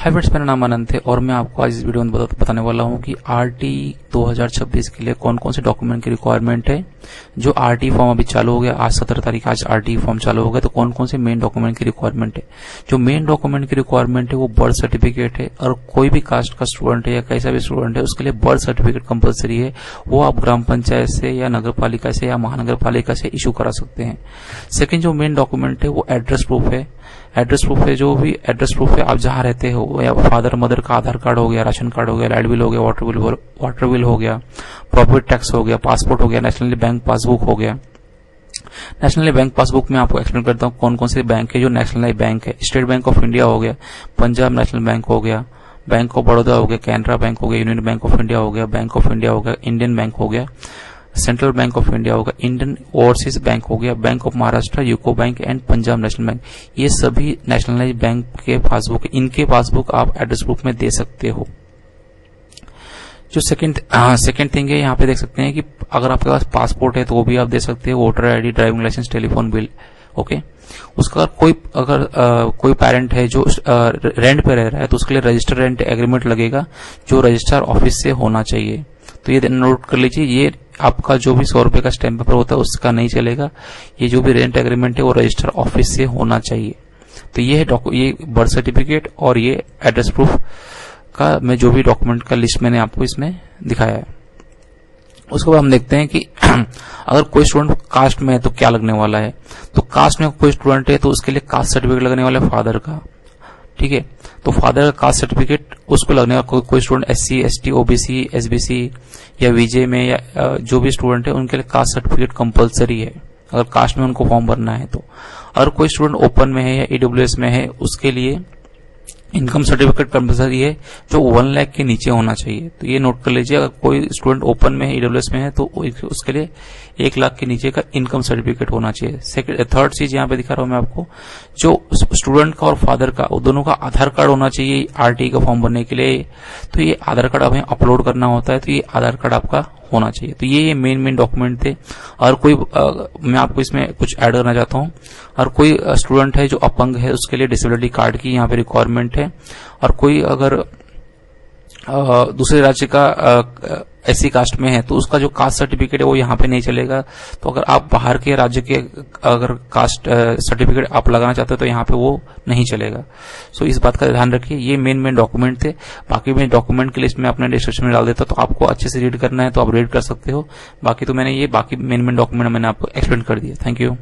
Hi friends, मेरा नाम अनंत है और मैं आपको आज इस वीडियो में बताने वाला हूं कि आरटी 2026 के लिए कौन कौन से डॉक्यूमेंट की रिक्वायरमेंट है। जो आरटी फॉर्म अभी चालू हो गया, आज 17 तारीख, आज आरटी फॉर्म चालू हो गया, तो कौन कौन से मेन डॉक्यूमेंट की रिक्वायरमेंट है। जो मेन डॉक्यूमेंट की रिक्वायरमेंट है वो बर्थ सर्टिफिकेट है, और कोई भी कास्ट का स्टूडेंट है या कैसा भी स्टूडेंट है उसके लिए बर्थ सर्टिफिकेट कंपलसरी है। वो आप ग्राम पंचायत से या नगर पालिका से या महानगर पालिका से इशू करा सकते हैं। सेकेंड जो मेन डॉक्यूमेंट है वो एड्रेस प्रूफ है। एड्रेस प्रूफ है, जो भी एड्रेस प्रूफ है आप जहां रहते हो, या फादर मदर का आधार कार्ड हो गया, राशन कार्ड हो गया, लाइट बिल हो गया, वाटर बिल हो गया, प्रॉपर्टी टैक्स हो गया, पासपोर्ट हो गया, नेशनल बैंक पासबुक हो गया। नेशनल बैंक पासबुक में आपको एक्सप्लेन करता हूँ कौन कौन से बैंक है। जो नेशनल बैंक है, स्टेट बैंक ऑफ इंडिया हो गया, पंजाब नेशनल बैंक हो गया, बैंक ऑफ बड़ौदा हो गया, कैनरा बैंक हो गया, यूनियन बैंक ऑफ इंडिया हो गया, बैंक ऑफ इंडिया हो गया, इंडियन बैंक हो गया, सेंट्रल बैंक ऑफ इंडिया होगा, इंडियन ओवरसीज बैंक हो गया, bank of Maharashtra, UCO bank and Punjab national bank. ये सभी नेशनलाइज बैंक के पासबुक, इनके पासबुक आप एड्रेस प्रूफ में दे सकते हो। जो सेकंड थिंग है, यहाँ पे देख सकते हैं कि अगर आपके पास पासपोर्ट है तो वो भी आप दे सकते हो, voter ID, driving licence, telephone bill. Okay, उसका कोई पेरेंट है जो रेंट पे रह रहा है तो उसके लिए रजिस्टर रेंट एग्रीमेंट लगेगा, जो रजिस्ट्रार ऑफिस से होना चाहिए। तो ये नोट कर लीजिए, ये आपका जो भी 100 रुपए का स्टैम्प पेपर होता है उसका नहीं चलेगा। ये जो भी रेंट एग्रीमेंट है वो रजिस्टर ऑफिस से होना चाहिए। तो ये है ये बर्थ सर्टिफिकेट और ये एड्रेस प्रूफ का मैं जो भी डॉक्यूमेंट का लिस्ट मैंने आपको इसमें दिखाया है। उसके बाद हम देखते हैं कि अगर कोई स्टूडेंट कास्ट में है तो क्या लगने वाला है। तो कास्ट में कोई स्टूडेंट है तो उसके लिए कास्ट सर्टिफिकेट लगने वाला है फादर का। ठीक है, तो फादर का कास्ट सर्टिफिकेट उसको लगने वाला। कोई student SC, ST, OBC, SBC या वीजे में या जो भी स्टूडेंट है उनके लिए कास्ट सर्टिफिकेट कंपलसरी है, अगर कास्ट में उनको फॉर्म भरना है तो। अगर कोई स्टूडेंट ओपन में है या ईडब्ल्यूएस में है उसके लिए इनकम सर्टिफिकेट कंपलसरी है, जो 1 लाख के नीचे होना चाहिए। तो ये नोट कर लीजिए, अगर कोई स्टूडेंट ओपन में है, ईडब्ल्यूएस में है, तो उसके लिए 1 लाख के नीचे का इनकम सर्टिफिकेट होना चाहिए। थर्ड चीज यहाँ पे दिखा रहा हूं मैं आपको, जो स्टूडेंट का और फादर का दोनों का आधार कार्ड होना चाहिए आरटी का फॉर्म भरने के लिए। तो ये आधार कार्ड हमें अपलोड करना होता है, तो ये आधार कार्ड आपका होना चाहिए। तो ये मेन डॉक्यूमेंट थे। और कोई मैं आपको इसमें कुछ ऐड करना चाहता हूँ, और कोई स्टूडेंट है जो अपंग है उसके लिए डिसेबिलिटी कार्ड की यहाँ पे रिक्वायरमेंट है। और कोई अगर दूसरे राज्य का एससी कास्ट में है तो उसका जो कास्ट सर्टिफिकेट है वो यहाँ पे नहीं चलेगा। तो अगर आप बाहर के राज्य के अगर कास्ट सर्टिफिकेट आप लगाना चाहते हो तो यहाँ पे वो नहीं चलेगा। सो इस बात का ध्यान रखिए। ये मेन डॉक्यूमेंट थे। बाकी मैं डॉक्यूमेंट की लिस्ट में अपने डिस्क्रिप्शन में डाल देता, तो आपको अच्छे से रीड करना है तो आप रीड कर सकते हो। बाकी तो मैंने ये बाकी मेन डॉक्यूमेंट मैंने आपको एक्सप्लेन कर दिया। Thank you.